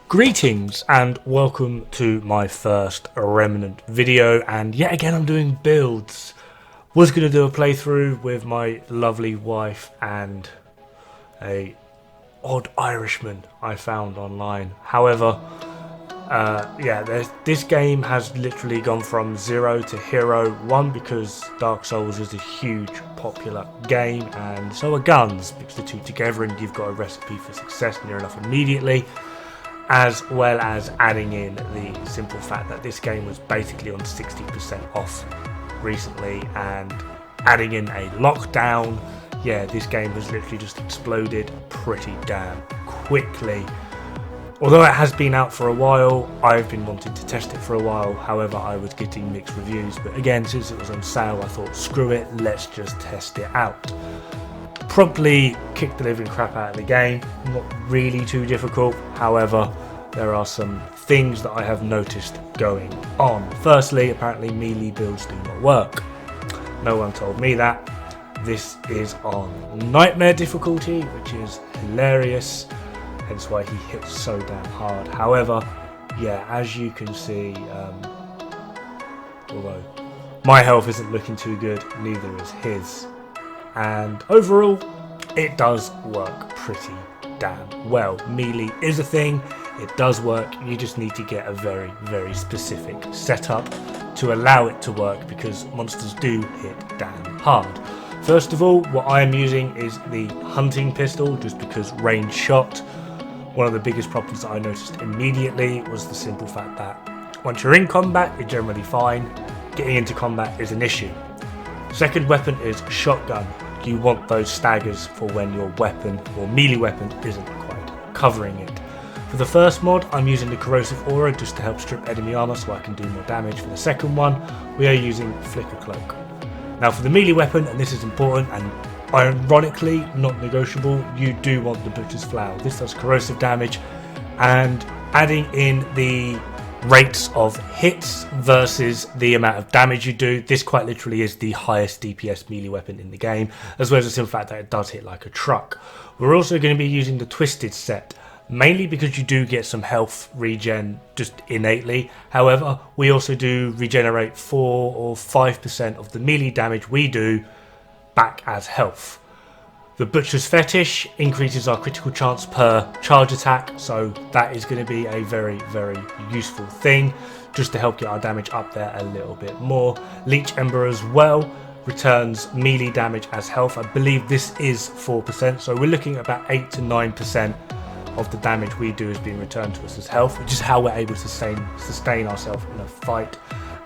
Greetings and welcome to my first Remnant video, and yet again I'm doing builds. Was going to do a playthrough with my lovely wife and a odd Irishman I found online. However, this game has literally gone from 0 to hero 1 because Dark Souls is a huge popular game, and so are guns. Mix the two together and you've got a recipe for success near enough immediately. As well as adding in the simple fact that this game was basically on 60% off recently, and adding in a lockdown. Yeah, this game has literally just exploded pretty damn quickly. Although it has been out for a while, I've been wanting to test it for a while. However, I was getting mixed reviews, but again, since it was on sale, I thought screw it, let's just test it out. Promptly kicked the living crap out of the game. Not really too difficult, however there are some things that I have noticed going on. Firstly, apparently melee builds do not work. No one told me that. This is on nightmare difficulty, which is hilarious, hence why he hits so damn hard. However, yeah, as you can see, although my health isn't looking too good, neither is his. And overall, it does work pretty damn well. Melee is a thing, it does work, you just need to get a very, very specific setup to allow it to work, because monsters do hit damn hard. First of all, what I am using is the hunting pistol, just because range shot. One of the biggest problems that I noticed immediately was the simple fact that once you're in combat, you're generally fine. Getting into combat is an issue. Second weapon is shotgun. You want those staggers for when your weapon or melee weapon isn't quite covering it. For the first mod, I'm using the corrosive aura just to help strip enemy armor so I can do more damage. For the second one, we are using flicker cloak. Now for the melee weapon, and this is important and ironically not negotiable, you do want the butcher's flail. This does corrosive damage, and adding in the rates of hits versus the amount of damage you do, this quite literally is the highest DPS melee weapon in the game, as well as the simple fact that it does hit like a truck. We're also going to be using the twisted set, mainly because you do get some health regen just innately. However, we also do regenerate 4 or 5% of the melee damage we do back as health. The Butcher's Fetish increases our critical chance per charge attack, so that is going to be a very, very useful thing, just to help get our damage up there a little bit more. Leech Ember as well returns melee damage as health. I believe this is 4%, so we're looking at about 8 to 9% of the damage we do is being returned to us as health, which is how we're able to sustain ourselves in a fight.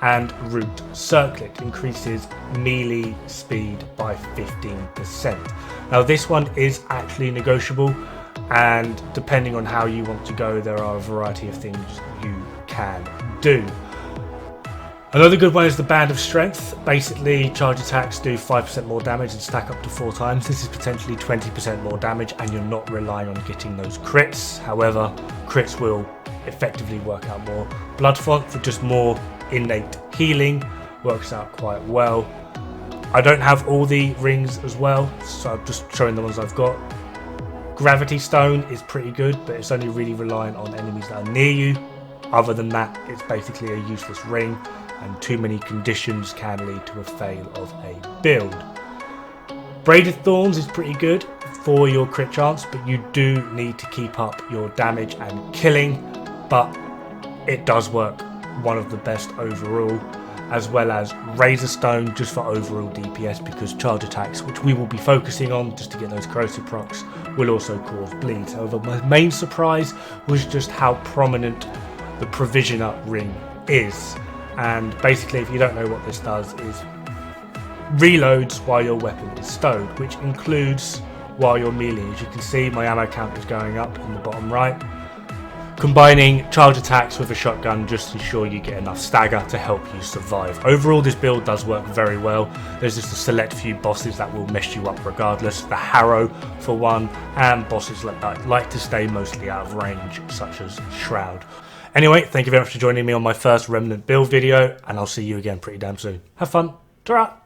And Root Circlet increases melee speed by 15%. Now this one is actually negotiable, and depending on how you want to go, there are a variety of things you can do. Another good one is the Band of Strength. Basically, charge attacks do 5% more damage and stack up to 4 times. This is potentially 20% more damage, and you're not relying on getting those crits. However, crits will effectively work out more. Blood Font for just more innate healing works out quite well. I don't have all the rings as well, so I'm just showing the ones I've got. Gravity Stone is pretty good, but it's only really reliant on enemies that are near you. Other than that, it's basically a useless ring, and too many conditions can lead to a fail of a build. Braided Thorns is pretty good for your crit chance, but you do need to keep up your damage and killing, but it does work one of the best overall, as well as Razor Stone just for overall DPS, because charge attacks, which we will be focusing on just to get those corrosive procs, will also cause bleeds. However, my main surprise was just how prominent the Provisioner ring is. And basically, if you don't know what this does, is reloads while your weapon is stowed, which includes while you're melee. As you can see, my ammo count is going up in the bottom right. Combining charge attacks with a shotgun just ensure you get enough stagger to help you survive. Overall, this build does work very well. There's just a select few bosses that will mess you up regardless. The Harrow for one, and bosses that like to stay mostly out of range, such as Shroud. Anyway, thank you very much for joining me on my first Remnant build video, and I'll see you again pretty damn soon. Have fun. Ta-ra!